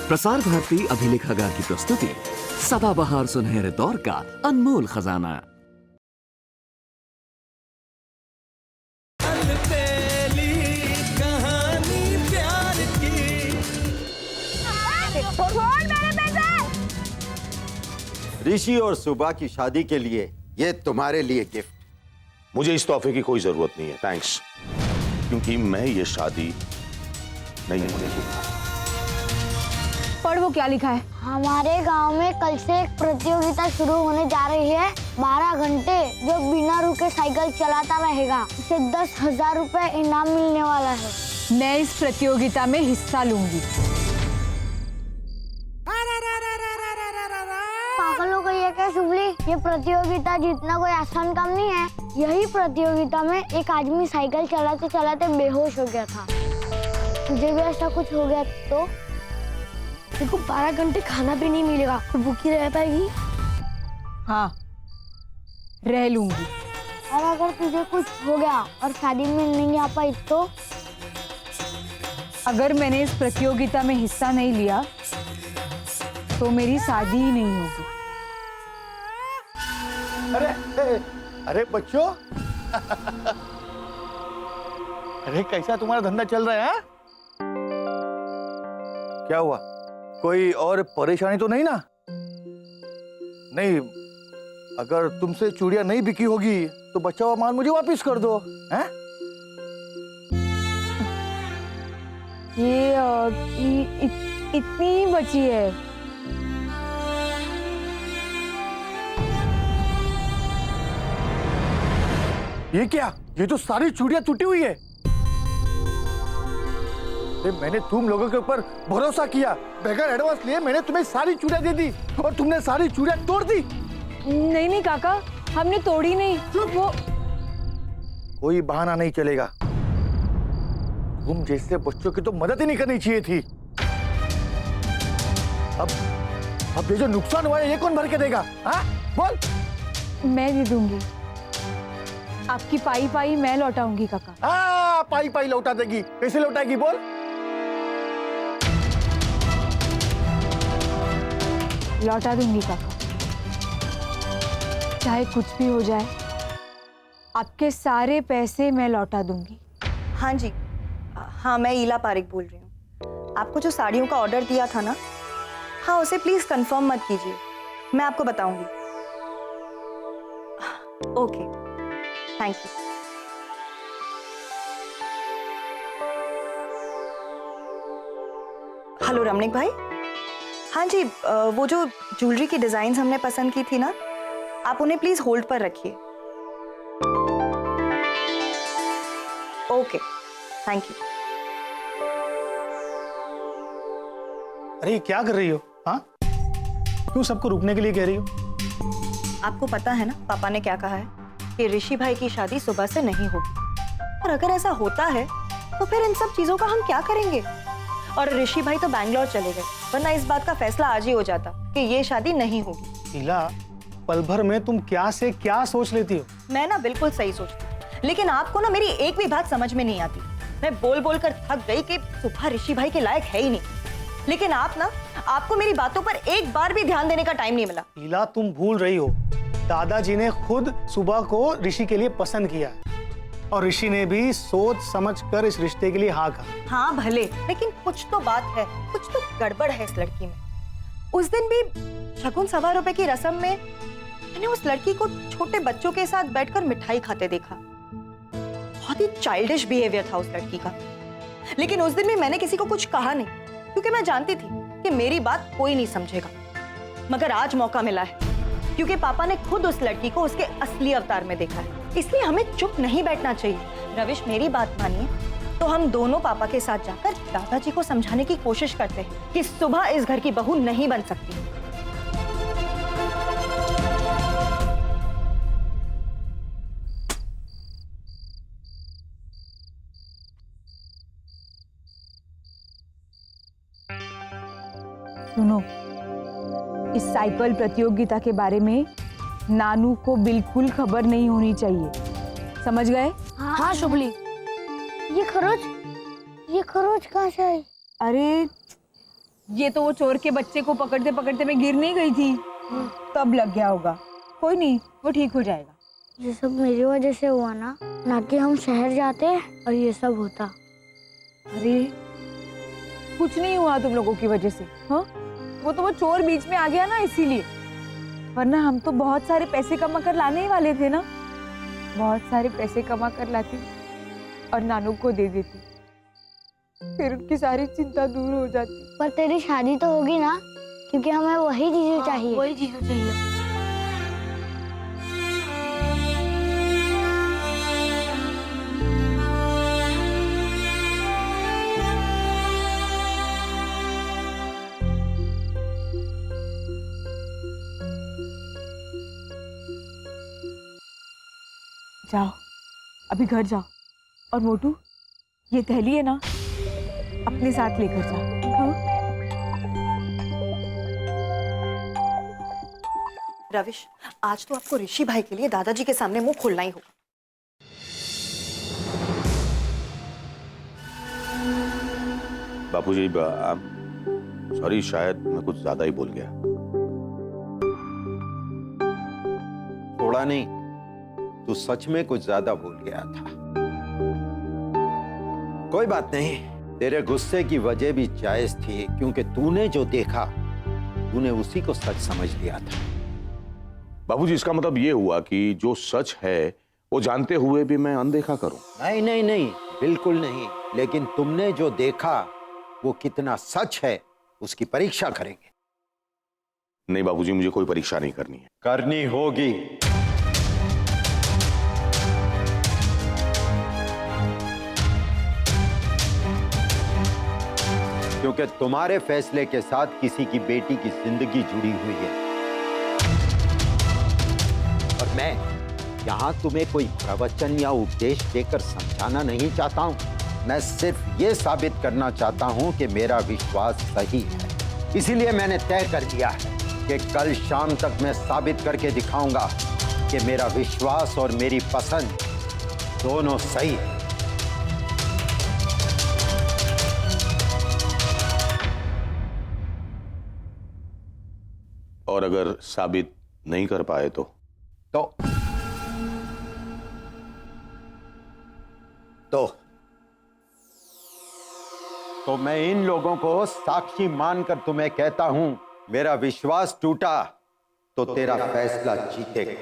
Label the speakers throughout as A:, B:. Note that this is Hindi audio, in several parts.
A: प्रसार भारती अभिलेखागार की प्रस्तुति सदाबहार सुनहरे दौर का अनमोल खजाना।
B: ऋषि और सुबह की शादी के लिए ये तुम्हारे लिए गिफ्ट।
C: मुझे इस तोहफे की कोई जरूरत नहीं है, थैंक्स, क्योंकि मैं ये शादी नहीं होने दूंगा।
D: पढ़, वो क्या लिखा है?
E: हमारे गांव में कल से एक प्रतियोगिता शुरू होने जा रही है। 12 घंटे जो बिना रुके साइकिल चलाता रहेगा उसे 10,000 रुपए इनाम मिलने वाला है।
D: मैं इस प्रतियोगिता में हिस्सा लूंगी।
E: पागलों को ये क्या शुभली, ये प्रतियोगिता जीतना कोई आसान काम नहीं है। यही प्रतियोगिता में एक आदमी साइकिल चलाते चलाते बेहोश हो गया था। तुझे भी ऐसा कुछ हो गया तो? देखो 12 घंटे खाना भी नहीं मिलेगा तो भूखी रह पाएगी?
D: हाँ, रह लूंगी।
E: और अगर तुझे कुछ हो गया और शादी में नहीं आ पाई तो?
D: अगर मैंने इस प्रतियोगिता में हिस्सा नहीं लिया तो मेरी शादी ही नहीं होगी।
F: अरे बच्चों अरे कैसा तुम्हारा धंधा चल रहा है? क्या हुआ, कोई और परेशानी तो नहीं ना? नहीं, अगर तुमसे चूड़ियां नहीं बिकी होगी तो बचा हुआ माल मुझे वापस कर दो, हैं?
D: इतनी ही बची है।
F: ये क्या? ये तो सारी चूड़ियां टूटी हुई है। मैंने तुम लोगों के ऊपर भरोसा किया, बगैर एडवांस लिए मैंने तुम्हें सारी चूड़ियां दे दी और तुमने सारी चूड़ियां तोड़ दी।
D: नहीं काका, हमने तोड़ी नहीं। वो
F: कोई बहाना नहीं चलेगा। तुम जैसे बच्चों की तो मदद ही नहीं करनी चाहिए थी। अब ये जो नुकसान हुआ है ये कौन भर के देगा? हाँ बोल।
D: मैं दे दूंगी, आपकी पाई पाई मैं लौटाऊंगी काका।
F: हाँ, पाई पाई लौटा देगी। कैसे लौटाएगी बोल?
D: लौटा दूंगी काका, चाहे कुछ भी हो जाए, आपके सारे पैसे मैं लौटा दूंगी।
G: हाँ जी, हाँ मैं ईला पारिक बोल रही हूँ। आपको जो साड़ियों का ऑर्डर दिया था ना, हाँ उसे प्लीज कंफर्म मत कीजिए, मैं आपको बताऊंगी। Okay, thank you. Hello Ramnik भाई। हाँ जी, वो जो ज्वेलरी की डिजाइन हमने पसंद की थी ना, आप उन्हें प्लीज होल्ड पर रखिए। Okay, thank you.
H: अरे क्या कर रही हो? हाँ, क्यों सबको रुकने के लिए कह रही हो?
G: आपको पता है ना पापा ने क्या कहा है कि ऋषि भाई की शादी सुबह से नहीं होगी, और अगर ऐसा होता है तो फिर इन सब चीजों का हम क्या करेंगे? और ऋषि भाई तो बैंगलोर चले गए, वरना इस बात का फैसला आज ही हो जाता कि ये शादी नहीं होगी।
H: ईला, पल भर में तुम क्या से क्या सोच लेती हो?
G: मैं ना बिल्कुल सही सोचती हूँ, लेकिन आपको ना मेरी एक भी बात समझ में नहीं आती। मैं बोल बोल कर थक गई कि सुबह ऋषि भाई के लायक है ही नहीं, लेकिन आपको मेरी बातों पर एक बार भी ध्यान देने का टाइम नहीं मिला।
H: ईला, तुम भूल रही हो, दादाजी ने खुद सुबह को ऋषि के लिए पसंद किया और ऋषि ने भी सोच समझ कर इस रिश्ते के लिए हाँ कहा।
G: हाँ भले, लेकिन कुछ तो बात है, कुछ तो गड़बड़ है इस लड़की में। उस दिन भी शगुन 1.25 रुपए की रस्म में मैंने उस लड़की को छोटे बच्चों के साथ बैठकर मिठाई खाते देखा। बहुत ही चाइल्डिश बिहेवियर था उस लड़की का। लेकिन उस दिन भी मैंने किसी को कुछ कहा नहीं, क्योंकि मैं जानती थी कि मेरी बात कोई नहीं समझेगा। मगर आज मौका मिला है, क्योंकि पापा ने खुद उस लड़की को उसके असली अवतार में देखा है, इसलिए हमें चुप नहीं बैठना चाहिए। रविश, मेरी बात मानिए तो हम दोनों पापा के साथ जाकर दादाजी को समझाने की कोशिश करते हैं कि सुबह इस घर की बहू नहीं बन सकती।
D: सुनो, इस साइकिल प्रतियोगिता के बारे में नानू को बिल्कुल खबर नहीं होनी चाहिए, समझ गए?
E: हाँ शुभली। ये खरोच कहाँ से आई?
D: अरे ये तो वो चोर के बच्चे को पकड़ते पकड़ते मैं गिर नहीं गई थी, तब लग गया होगा। कोई नहीं, वो ठीक हो जाएगा।
E: ये सब मेरी वजह से हुआ ना कि हम शहर जाते और ये सब होता।
D: अरे कुछ नहीं हुआ तुम लोगों की वजह से। हाँ, वो चोर बीच में आ गया ना, इसीलिए। वरना हम तो बहुत सारे पैसे कमा कर लाने ही वाले थे ना। बहुत सारे पैसे कमा कर लाती और नानू को दे देती, फिर उनकी सारी चिंता दूर हो जाती।
E: पर तेरी शादी तो होगी ना, क्योंकि हमें वही चीजें चाहिए। वही चीजें चाहिए।
D: जाओ, अभी घर जाओ। और मोटू, ये थैली है ना, अपने साथ लेकर जा। हाँ?
G: रविश, आज तो आपको ऋषि भाई के लिए दादाजी के सामने मुंह खोलना ही होगा।
C: बापूजी, सॉरी, शायद मैं कुछ ज्यादा ही बोल गया।
B: थोड़ा नहीं, तू सच में कुछ ज्यादा भूल गया था। कोई बात नहीं, तेरे गुस्से की वजह भी जायज थी, क्योंकि तूने जो देखा तूने उसी को सच समझ लिया था।
C: बाबूजी, इसका मतलब ये हुआ कि जो सच है वो जानते हुए भी मैं अनदेखा करूं?
B: नहीं नहीं नहीं, बिल्कुल नहीं। लेकिन तुमने जो देखा वो कितना सच है उसकी परीक्षा करेंगे।
C: नहीं बाबूजी, मुझे कोई परीक्षा नहीं करनी है।
B: करनी होगी। क्योंकि तुम्हारे फैसले के साथ किसी की बेटी की जिंदगी जुड़ी हुई है। और मैं यहां तुम्हें कोई प्रवचन या उपदेश देकर समझाना नहीं चाहता हूं। मैं सिर्फ ये साबित करना चाहता हूं कि मेरा विश्वास सही है। इसीलिए मैंने तय कर लिया है कि कल शाम तक मैं साबित करके दिखाऊंगा कि मेरा विश्वास और मेरी पसंद दोनों सही है।
C: और अगर साबित नहीं कर पाए
B: तो मैं इन लोगों को साक्षी मानकर तुम्हें कहता हूं, मेरा विश्वास टूटा तो तेरा फैसला जीतेगा।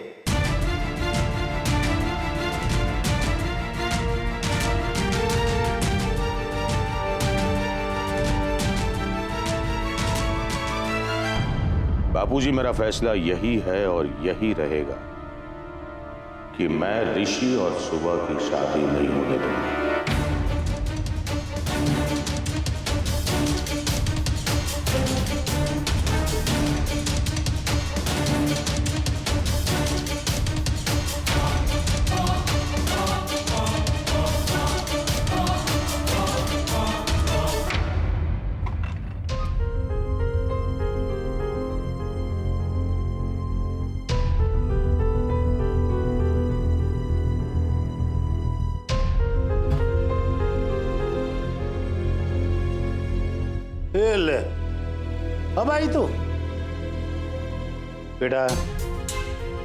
C: बापूजी, मेरा फैसला यही है और यही रहेगा कि मैं ऋषि और सुबह की शादी नहीं होने दूंगा।
H: ले, अब आई तू। बेटा,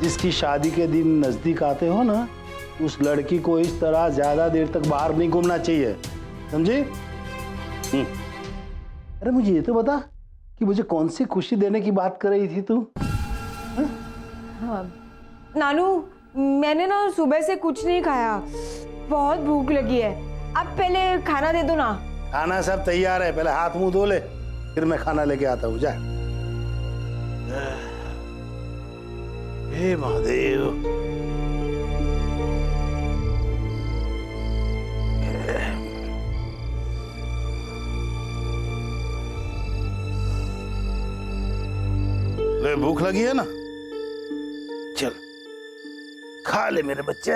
H: जिसकी शादी के दिन नजदीक आते हो ना, उस लड़की को इस तरह ज्यादा देर तक बाहर नहीं घूमना चाहिए, समझी? अरे मुझे ये तो बता कि मुझे कौन सी खुशी देने की बात कर रही थी तू?
D: हाँ, नानू, मैंने ना सुबह से कुछ नहीं खाया, बहुत भूख लगी है। अब पहले खाना दे दो ना।
H: खाना सब तैयार है, पहले हाथ मुंह धो ले, फिर मैं खाना लेके आता हूँ। जा। हे महादेव। ले, भूख लगी है ना? चल खा ले मेरे बच्चे।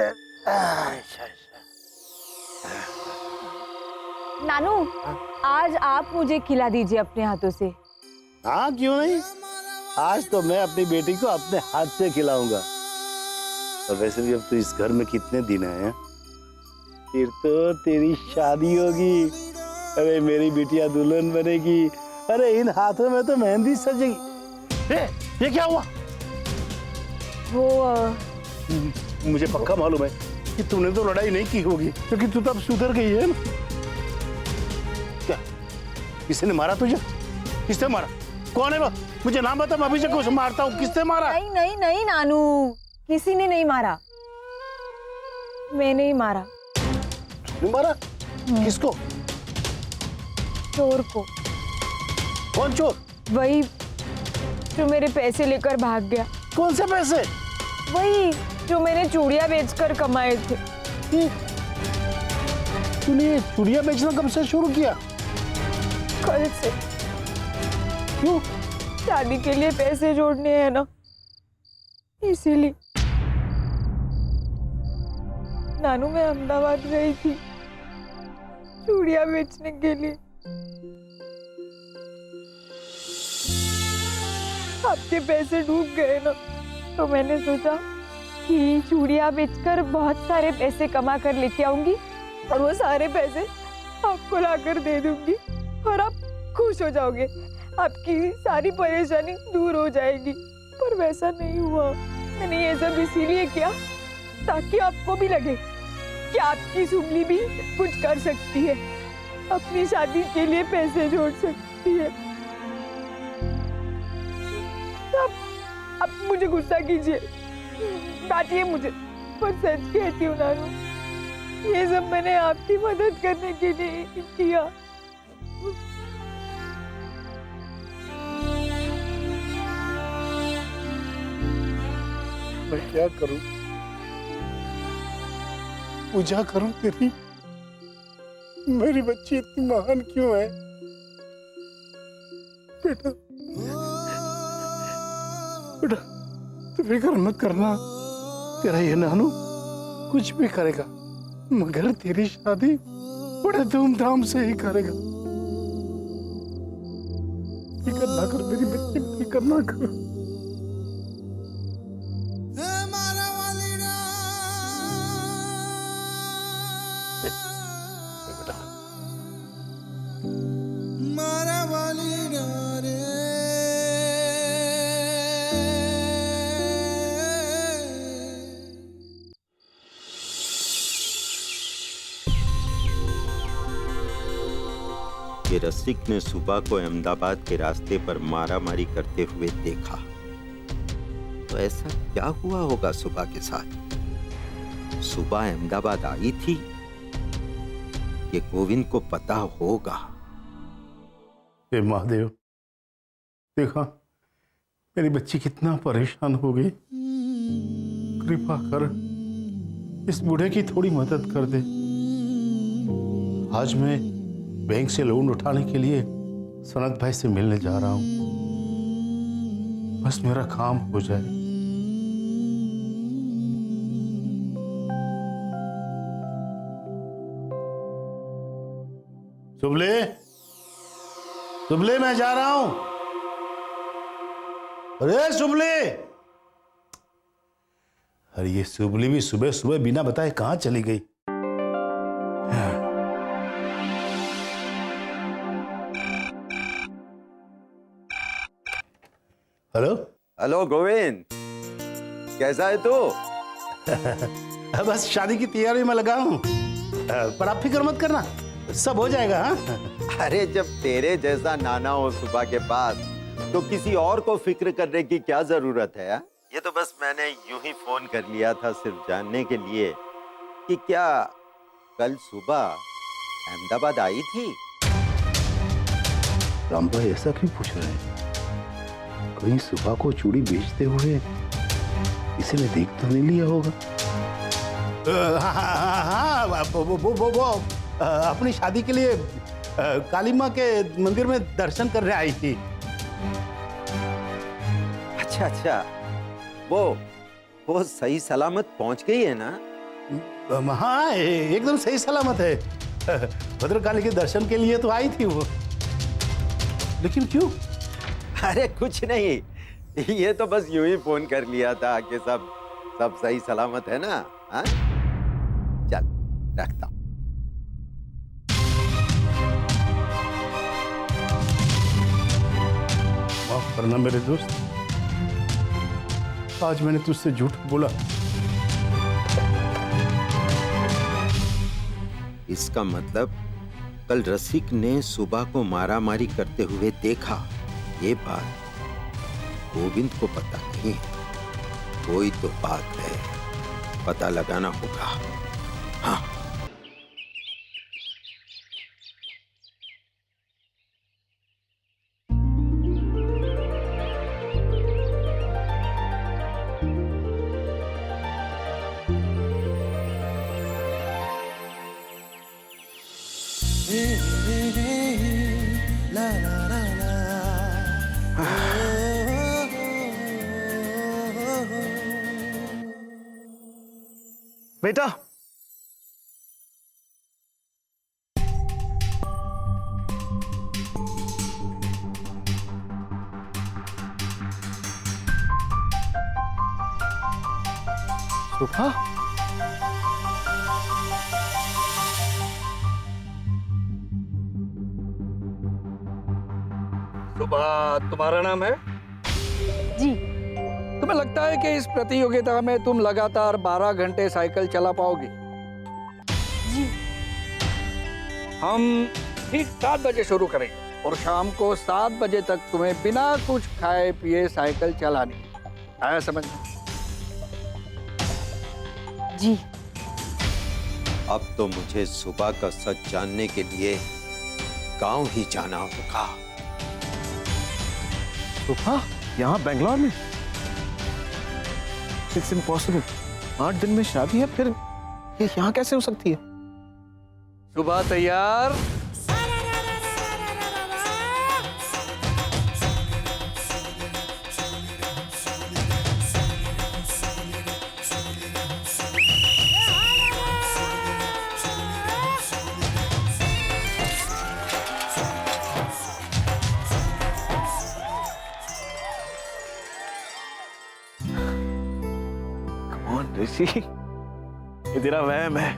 D: नानू, आज आप मुझे खिला दीजिए अपने हाथों से।
H: हाँ, क्यों नहीं? आज तो मैं अपनी बेटी को अपने हाथ से खिलाऊंगा। और वैसे भी अब तो इस घर में कितने दिन हैं? फिर तो तेरी शादी होगी। अरे मेरी बिटिया दुल्हन बनेगी
I: अरे इन हाथों में तो मेहंदी सजेगी। ये क्या हुआ?
D: वो
I: मुझे पक्का मालूम है कि तूने तो लड़ाई नहीं की होगी, क्योंकि तू तो अब सुधर गई है ना। क्या किसी ने मारा तुझे? किसने मारा? कौन है वो? मुझे नाम बता, मैं अभी से कुछ मारता हूँ। किसने मारा?
D: नहीं नहीं नहीं नानू, किसी ने नहीं मारा, मैंने ही मारा।
I: तूने मारा? किसको?
D: चोर को।
I: कौन चोर?
D: वही जो मेरे पैसे लेकर भाग गया।
I: कौन से पैसे?
D: वही जो मैंने चूड़ियां बेचकर कमाए थे।
I: तूने चूड़ियां बेचना कब से शुरू किया?
D: कल से।
I: क्यों?
D: शादी के लिए पैसे जोड़ने हैं ना, इसीलिए। नानू, मैं अहमदाबाद गई थी चूड़ियां बेचने के लिए। आपके पैसे डूब गए ना, तो मैंने सोचा कि चूड़ियां बेचकर बहुत सारे पैसे कमा कर लेके आऊंगी और वो सारे पैसे आपको लाकर दे दूंगी और आप खुश हो जाओगे, आपकी सारी परेशानी दूर हो जाएगी। पर वैसा नहीं हुआ। मैंने ये सब इसीलिए किया ताकि आपको भी लगे कि आपकी सुमली भी कुछ कर सकती है, अपनी शादी के लिए पैसे जोड़ सकती है। अब मुझे गुस्सा कीजिए, डांटिए मुझे, पर सच कहती हूँ नानू, ये सब मैंने आपकी मदद करने के लिए किया।
I: मैं क्या करूं? पूजा करूं तेरी? मेरी बच्ची इतनी महान क्यों है? बेटा, बेटा तू फिक्र मत करना, तेरा ये नानू कुछ भी करेगा, मगर तेरी शादी बड़े धूमधाम से ही करेगा। फिक्र ना कर मेरी बच्ची, फिक्र ना कर।
B: कि रसिक ने सुबह को अहमदाबाद के रास्ते पर मारामारी करते हुए देखा, तो ऐसा क्या हुआ होगा सुबह के साथ? सुबह अहमदाबाद आई थी, ये गोविंद को पता होगा।
I: हे महादेव, देखा मेरी बच्ची कितना परेशान हो गई। कृपा कर इस बूढ़े की थोड़ी मदद कर दे। आज मैं बैंक से लोन उठाने के लिए सनत भाई से मिलने जा रहा हूं, बस मेरा काम हो जाए। सुबले, सुबले, मैं जा रहा हूं। अरे सुबले! अरे ये सुबली भी सुबह सुबह बिना बताए कहां चली गई? हेलो
B: हेलो गोविंद, कैसा है तू?
I: बस शादी की तैयारी में लगा हूं, पर आप फिक्र मत करना, सब हो जाएगा। हाँ?
B: अरे जब तेरे जैसा नाना हो सुबह के पास, तो किसी और को फिक्र करने की क्या जरूरत है? ये तो बस मैंने यूं ही फोन कर लिया था, सिर्फ जानने के लिए कि क्या कल सुबह अहमदाबाद आई थी?
I: राम भाई ऐसा क्यों पूछ रहे हैं? कहीं सुबह को चूड़ी बेचते हुए किसी ने देख तो नहीं लिया होगा? हाँ, वो अपनी शादी के लिए काली माँ के मंदिर में दर्शन करने आई थी।
B: अच्छा अच्छा, वो सही सलामत पहुंच गई है ना?
I: हाँ, एकदम सही सलामत है। भद्रकाली के दर्शन के लिए तो आई थी वो। लेकिन क्यों?
B: अरे कुछ नहीं, ये तो बस यूं ही फोन कर लिया था कि सब सही सलामत है ना? हाँ? चल रखता हूं।
I: वरना मेरे दोस्त, आज मैंने तुझसे झूठ बोला।
B: इसका मतलब कल रसिक ने सुबह को मारामारी करते हुए देखा, ये बात गोविंद को पता नहीं। कोई तो बात है, पता लगाना होगा। हाँ।
H: बेटा, सुबह
J: सुबह तुम्हारा नाम है?
D: जी।
J: तुम्हें लगता है कि इस प्रतियोगिता में तुम लगातार 12 घंटे साइकिल चला पाओगी?
D: जी।
J: हम ठीक 7 बजे शुरू करेंगे और शाम को 7 बजे तक तुम्हें बिना कुछ खाए पिए साइकिल चलानी। आया समझ?
D: जी।
B: अब तो मुझे सुबह का सच जानने के लिए गांव ही जाना होगा।
F: सुबह यहाँ बेंगलोर में? It's impossible. 8 दिन में शादी है, फिर ये यहाँ कैसे हो सकती है?
J: सुबह तैयार?
F: ऋषि, ये तेरा वहम है।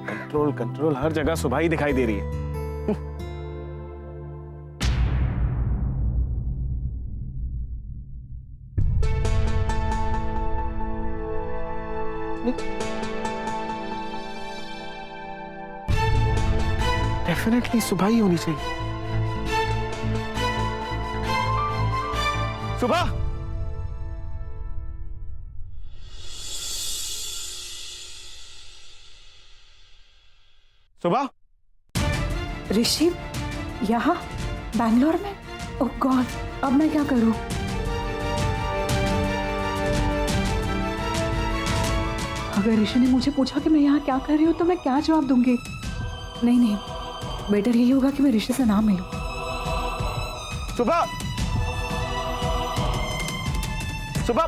F: कंट्रोल कंट्रोल, हर जगह सुबह ही दिखाई दे रही है। डेफिनेटली सुबह ही होनी चाहिए। सुबह, सुबह।
D: ऋषि यहाँ बैंगलोर में? ओह गॉड, अब मैं क्या करूं? अगर ऋषि ने मुझे पूछा कि मैं यहाँ क्या कर रही हूँ तो मैं क्या जवाब दूंगी? नहीं नहीं, बेटर यही होगा कि मैं ऋषि से ना मिलूं।
F: सुबह, सुबह।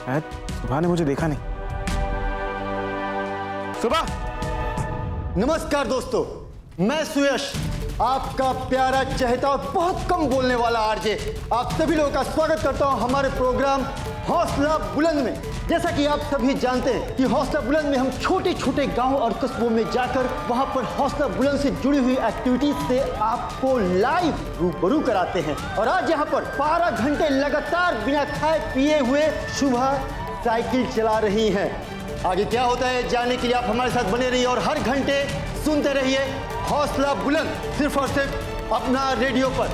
F: शायद सुबह ने मुझे देखा नहीं। सुबह।
K: नमस्कार दोस्तों, मैं सुयश, आपका प्यारा चहेता और बहुत कम बोलने वाला आरजे। आप सभी लोगों का स्वागत करता हूं हमारे प्रोग्राम हौसला बुलंद में। जैसा कि आप सभी जानते हैं कि हौसला बुलंद में हम छोटे छोटे गांव और कस्बों में जाकर वहां पर हौसला बुलंद से जुड़ी हुई एक्टिविटीज से आपको लाइव रूबरू कराते हैं। और आज यहां पर 12 घंटे लगातार बिना खाए पिए हुए शुभा साइकिल चला रही हैं। आगे क्या होता है जानने के लिए आप हमारे साथ बने रहिए और हर घंटे सुनते रहिए हौसला बुलंद, सिर्फ और सिर्फ अपना रेडियो पर।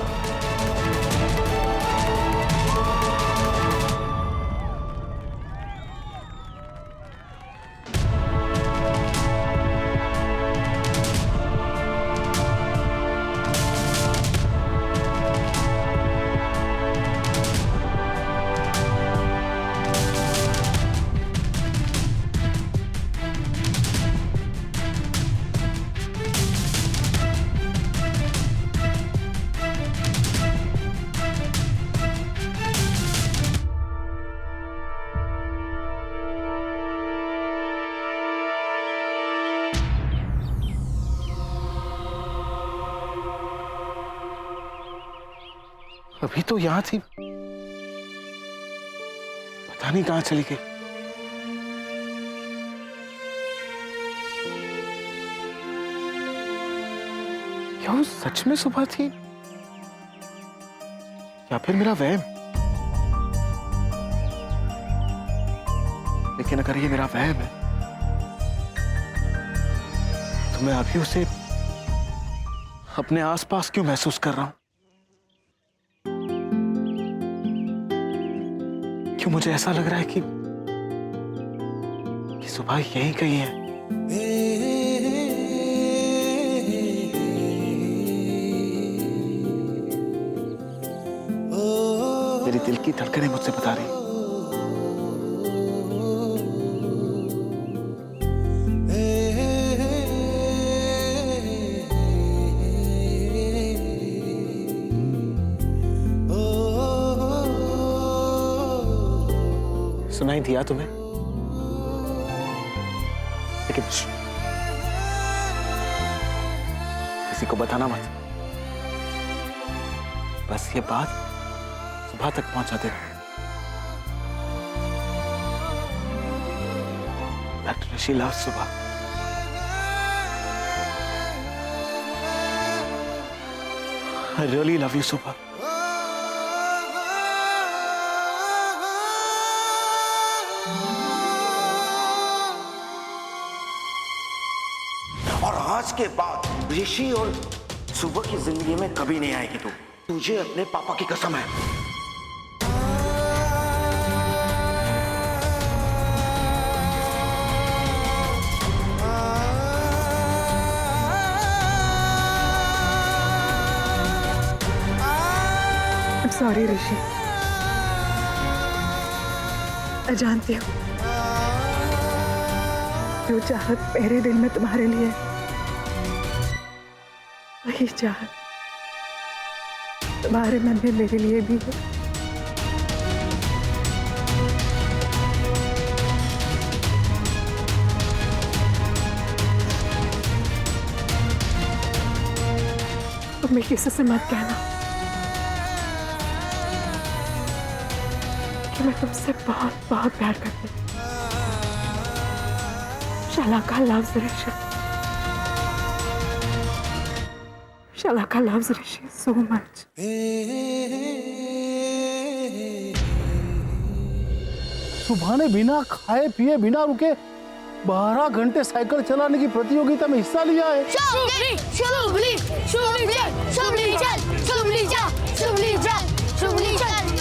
F: अभी तो यहां थी, पता नहीं कहां चली गई।
L: क्या वो सच में सुबह थी या फिर मेरा वहम? लेकिन अगर ये मेरा वहम है तो मैं अभी उसे अपने आसपास क्यों महसूस कर रहा हूं? क्यों मुझे ऐसा लग रहा है कि सुबह यहीं कहीं है? मेरी दिल की धड़कनें मुझसे बता रही सुनाई दिया तुम्हें? लेकिन किसी को बताना मत। बस ये बात सुबह तक पहुंचा देना। डॉक्टर ऋषि लव्स सुबह। I really love you, सुबह। और आज के बाद ऋषि और सुबह की जिंदगी में कभी नहीं आएगी तू। तुझे अपने पापा की कसम है।
D: सॉरी ऋषि, मैं जानती हूँ जो चाहत मेरे दिल में तुम्हारे लिए वही चाहत तुम्हारे मन में मेरे लिए भी है। तुम्हें किसी से मत कहना कि मैं तुमसे बहुत बहुत प्यार करती हूँ। Shalaka loves Rishi. Shalaka loves Rishi so much.
F: सुबह ने बिना खाए पिए बिना रुके 12 घंटे साइकिल चलाने की प्रतियोगिता में हिस्सा लिया है।
E: शुभली चल